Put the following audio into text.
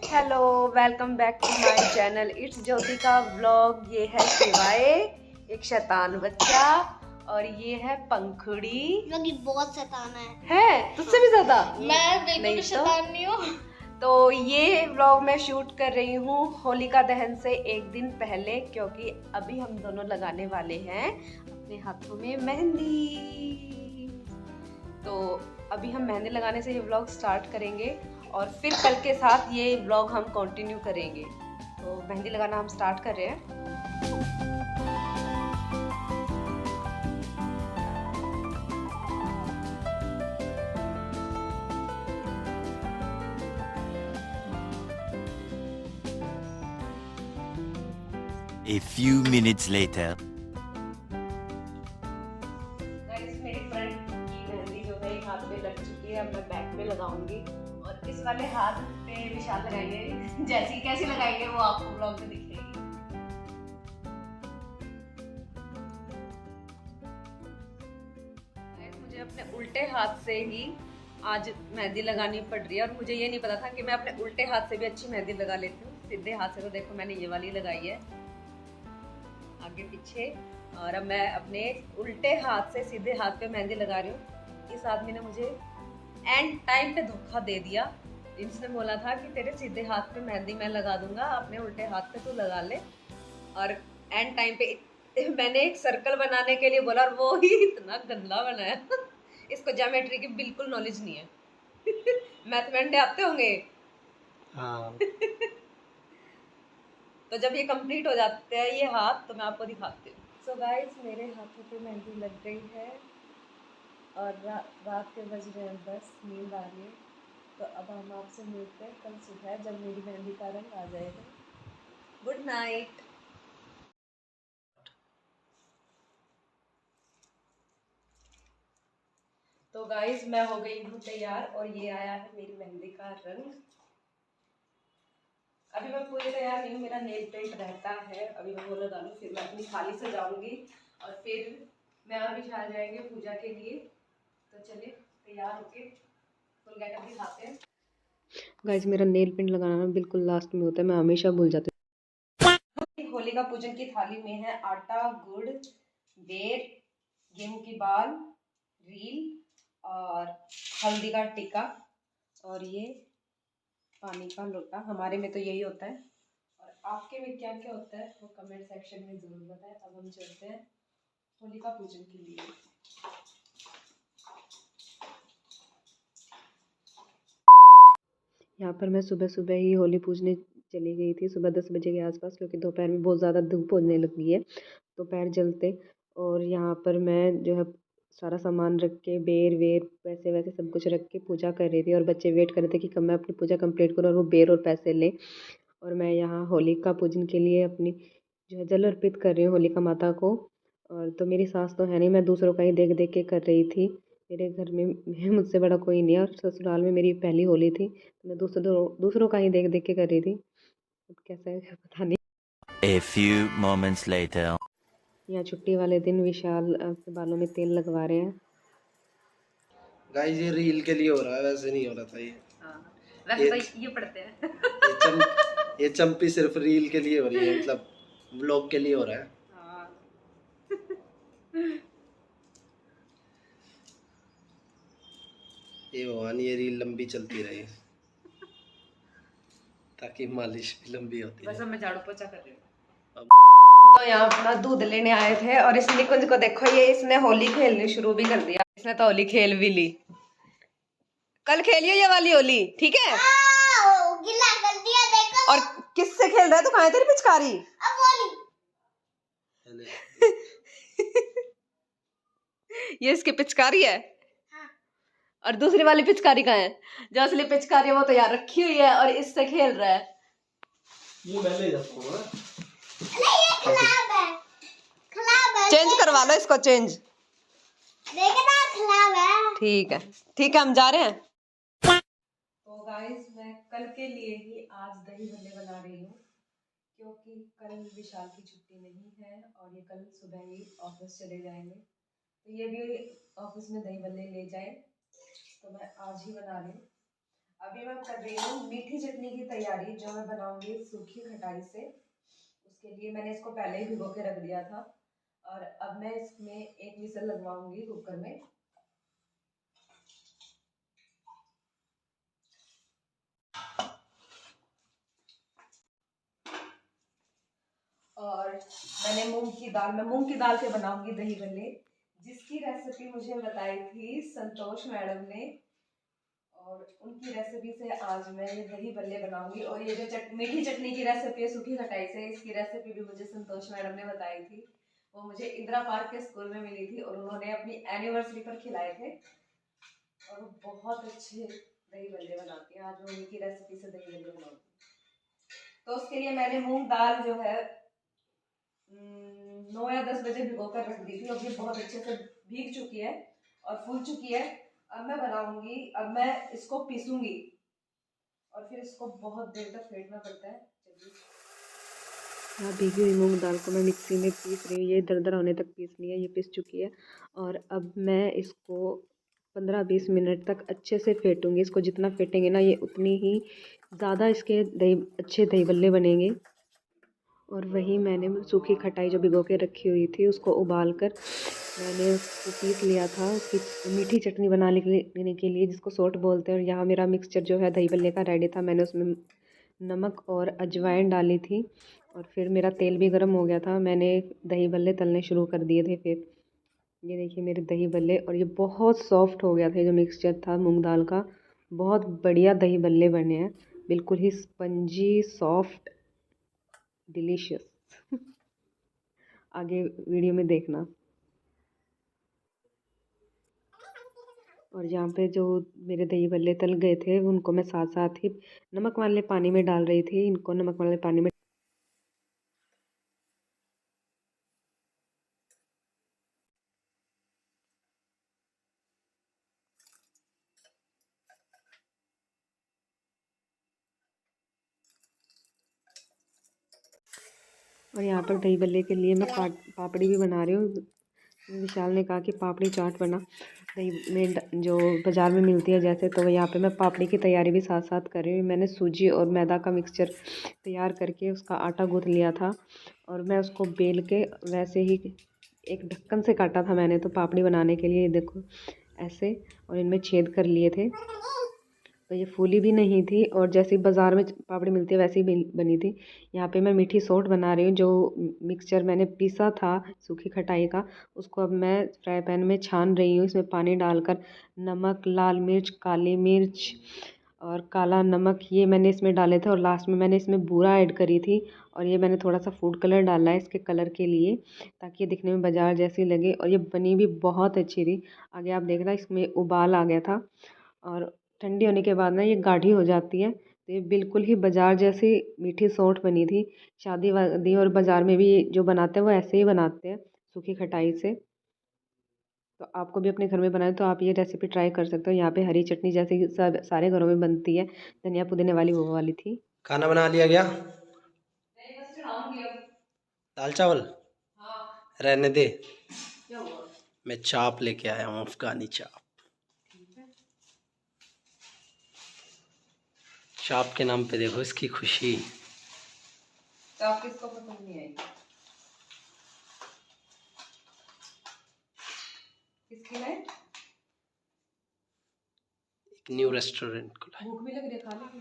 Hello, welcome back to my channel. It's Jyoti का vlog. ये है शिवाय, एक शैतान बच्चा, और ये है पंखुड़ी जो कि बहुत शैतान है तुझसे भी ज्यादा। मैं बिल्कुल नहीं भी शैतान नहीं हूँ। तो ये व्लॉग मैं शूट कर रही हूँ होलिका दहन से एक दिन पहले, क्योंकि अभी हम दोनों लगाने वाले हैं अपने हाथों में मेहंदी। तो अभी हम मेहंदी लगाने से ये व्लॉग स्टार्ट करेंगे और फिर कल के साथ ये व्लॉग हम कंटिन्यू करेंगे। तो मेहंदी लगाना हम स्टार्ट कर रहे हैं। A few minutes later. मेरी फ्रेंड की मेहंदी जो है एक हाथ पे लग चुकी है, अब मैं बैक पे लगाऊंगी और इस वाले हाथ पे विशाल लगाएंगे। जैसी कैसी लगाएंगे वो आपको ब्लॉग में दिखेगी। मुझे अपने उल्टे हाथ से ही आज मेहंदी लगानी पड़ रही है और मुझे ये नहीं पता था कि मैं अपने उल्टे हाथ से भी अच्छी मेहंदी लगा लेती हूँ। सीधे हाथ से तो देखो मैंने ये वाली लगाई है आगे पीछे, और अब मैं अपने उल्टे हाथ से सीधे हाथ पे मेहंदी लगा रही हूँ। इस आदमी ने मुझे एंड टाइम पे धोखा दे दिया। इसने बोला था कि तेरे सीधे हाथ पे मेहंदी मैं लगा दूंगा, अपने उल्टे हाथ पे तू लगा ले। और एंड टाइम पे मैंने एक सर्कल बनाने के लिए बोला और वो ही इतना गंदा बनाया। इसको ज्योमेट्री की बिल्कुल नॉलेज नहीं है। मैथमेटिक्स आते होंगे। हाँ। तो जब ये कंप्लीट हो जाते हैं ये हाथ तो मैं आपको दिखाती हूँ। सो गाइस, मेरे हाथों पे मेहंदी लग गई है और रात के बज रहे हैं 10, नींद आ रही है। तो अब हम आपसे मिलते हैं कल सुबह जब मेरी मेहंदी का रंग आ जाएगा। Good night. तो गाइस, मैं हो गई हूँ तैयार और ये आया है मेरी मेहंदी का रंग। अभी मैं पूरी तैयार नहीं हूँ, मेरा नेल पेंट रहता है। अभी मैं वो लगा लूँ, फिर मैं अपनी थाली से जाऊँगी और फिर मैं और विशाल जाएंगे पूजा के लिए। तो चलिए तैयार होके फुल गेटअप दिखाते हैं। गाइस, मेरा नेल पेंट लगाना ना बिल्कुल लास्ट में होता है, मैं हमेशा भूल जाती हूँ। होलिका पूजन की थाली में है आटा, गुड़, बेर, गेहूं की बाल, रील और हल्दी का टिक्का और ये पानी का लोटा। हमारे में तो यही होता है, और आपके में क्या क्या होता है वो कमेंट सेक्शन में जरूर बताएं। अब हम चलते हैं होलिका पूजन के लिए। यहाँ पर मैं सुबह सुबह ही होली पूजने चली गई थी, सुबह 10 बजे के आसपास, क्योंकि दोपहर में बहुत ज़्यादा धूप होने लगी है दोपहर जलते। और यहाँ पर मैं जो है सारा सामान रख के बेर वेर पैसे वैसे सब कुछ रख के पूजा कर रही थी और बच्चे वेट कर रहे थे कि कब मैं अपनी पूजा कंप्लीट करूँ और वो बेर और पैसे लें। और मैं यहाँ होलिका पूजन के लिए अपनी जो है जल अर्पित कर रही हूँ होलिका माता को। और तो मेरी सास तो है नहीं, मैं दूसरों का ही देख देख के कर रही थी। मेरे घर में मुझसे बड़ा कोई नहीं है और ससुराल में मेरी पहली होली थी, तो मैं दूसरों का ही देख देख के कर रही थी। अब कैसा है पता नहीं। A few moments later. यहाँ छुट्टी वाले दिन विशाल अपने बालों में तेल लगवा रहे हैं। गाइस ये रील के लिए हो रहा है, वैसे नहीं हो रहा था ये। वैसे ये तो ये पढ़ते हैं। ये चंपी सिर्फ रील के लिए हो रही है, मतलब व्लॉग के लिए हो रहा है। हाँ। ये भगवान ये रील लंबी चलती रहे ताकि मालिश भी लंबी होती बस रहे। अब मैं झाड़ू पोछा कर रही हूँ। अब तो यहाँ अपना दूध लेने आए थे और इस निकुंज को देखो, ये इसने होली खेलनी शुरू भी कर दिया। इसने तो होली खेल भी ली। कल खेलियो ये वाली होली, ठीक है? गिला कर दिया देखो। और किससे खेल रहा है? तू कहाँ है तेरी पिचकारी? अब होली। ये इसकी पिचकारी है। हाँ। और दूसरी वाली पिचकारी कहाँ है? जो असली पिचकारी है वो तो यार रखी हुई है और इससे खेल रहा है। ये मैं ले जाता हूँ। नहीं ये खराब है। खराब है। चेंज करवा लो इसको, चेंज। देखना खराब है। ठीक है, ठीक है, हम जा रहे हैं। तो गाइस, मैं कल के लिए ही आज दही भल्ले बना रही हूँ, क्योंकि कल विशाल की छुट्टी नहीं है और ये कल सुबह ही ऑफिस चले जाएंगे, तो ये भी ऑफिस में दही भल्ले ले जाए, तो मैं आज ही बना रही हूँ। अभी मैं कर रही हूँ मीठी चटनी की तैयारी, जो मैं बनाऊंगी सूखी खटाई से। उसके लिए मैंने इसको पहले ही भिगो के रख दिया था, और अब मैं इसमें एक विसल लगवाऊंगी कुकर में। और मैं मूंग की दाल से बनाऊंगी दही भल्ले, जिसकी रेसिपी मुझे बताई थी संतोष मैडम ने, और उनकी रेसिपी से आज मैं ये दही भल्ले बनाऊंगी। और ये जो मीठी चटनी की रेसिपी है सूखी खटाई से, इसकी रेसिपी भी मुझे संतोष मैडम ने बताई थी। वो मुझे इंदिरा पार्क के स्कूल में मिली थी, और उन्होंने अपनी एनिवर्सरी पर खिलाए थे, और वो बहुत अच्छे दही भल्ले बनाती हैं। आज मैं उनकी रेसिपी से दही भल्ले बनाऊंगी। तो उसके लिए मैंने मूंग दाल जो है 9 या 10 बजे भिगो कर रख दी थी। अब ये बहुत अच्छे से भीग चुकी है और फूल चुकी है। अब मैं बनाऊंगी, अब मैं इसको पीसूंगी, और फिर इसको बहुत देर तक फेंटना पड़ता है। चलिए, हाँ, भीगी हुई मूंग दाल को मैं मिक्सी में पीस रही हूँ। ये दरदरा होने तक पीसनी है, ये पीस चुकी है। और अब मैं इसको 15-20 मिनट तक अच्छे से फेंटूंगी। इसको जितना फेंटेंगे ना, ये उतनी ही ज़्यादा इसके अच्छे दही बल्ले बनेंगे। और वही मैंने सूखी खटाई जो भिगो के रखी हुई थी, उसको उबाल कर मैंने उसको पीस लिया था, उसकी मीठी चटनी बनाने के लिए जिसको सोट बोलते हैं। और यहाँ मेरा मिक्सचर जो है दही बल्ले का रेडी था। मैंने उसमें नमक और अजवाइन डाली थी, और फिर मेरा तेल भी गर्म हो गया था। मैंने दही बल्ले तलने शुरू कर दिए थे। फिर ये देखिए मेरे दही बल्ले, और ये बहुत सॉफ्ट हो गया था। जो मिक्सचर था मूंग दाल का, बहुत बढ़िया दही बल्ले बने हैं, बिल्कुल ही स्पंजी, सॉफ्ट, डिलीशियस। आगे वीडियो में देखना। और यहाँ पे जो मेरे दही बल्ले तल गए थे, उनको मैं साथ साथ ही नमक वाले पानी में डाल रही थी। इनको नमक वाले पानी में और यहाँ पर दही बल्ले के लिए मैं पापड़ी भी बना रही हूँ। विशाल ने कहा कि पापड़ी चाट बना, दही में जो बाज़ार में मिलती है जैसे। तो यहाँ पे मैं पापड़ी की तैयारी भी साथ साथ कर रही हूँ। मैंने सूजी और मैदा का मिक्सचर तैयार करके उसका आटा गूँथ लिया था, और मैं उसको बेल के वैसे ही एक ढक्कन से काटा था मैंने तो पापड़ी बनाने के लिए। देखो ऐसे, और इनमें छेद कर लिए थे, तो ये फूली भी नहीं थी, और जैसे बाज़ार में पापड़ी मिलती है वैसी ही बनी थी। यहाँ पे मैं मीठी सोट बना रही हूँ। जो मिक्सचर मैंने पीसा था सूखी खटाई का, उसको अब मैं फ्राई पैन में छान रही हूँ। इसमें पानी डालकर नमक, लाल मिर्च, काली मिर्च और काला नमक, ये मैंने इसमें डाले थे। और लास्ट में मैंने इसमें बूरा ऐड करी थी, और ये मैंने थोड़ा सा फूड कलर डाला है इसके कलर के लिए, ताकि ये दिखने में बाज़ार जैसी लगे। और ये बनी भी बहुत अच्छी थी। आगे आप देखना, इसमें उबाल आ गया था, और ठंडी होने के बाद ना ये गाढ़ी हो जाती है। तो ये बिल्कुल ही बाज़ार जैसी मीठी सौंठ बनी थी। शादी वादी और बाज़ार में भी जो बनाते हैं वो ऐसे ही बनाते हैं, सूखी खटाई से। तो आपको भी अपने घर में बनाए तो आप ये रेसिपी ट्राई कर सकते हो। यहाँ पे हरी चटनी जैसे कि सब सारे घरों में बनती है, धनिया पुदीने वाली वो वाली थी। खाना बना लिया गया? मैं बस चढ़ाऊंगी अब। दाल चावल हाँ, रहने दे। क्या हुआ? मैं चाप लेके आया हूँ, अफगानी चाप। ठीक है। चाप के नाम पे देखो इसकी खुशी। तो आप किसको पसंद नहीं आई? किसकी लाए? एक न्यू रेस्टोरेंट खुला है। भूख भी लग रही है, खा ली।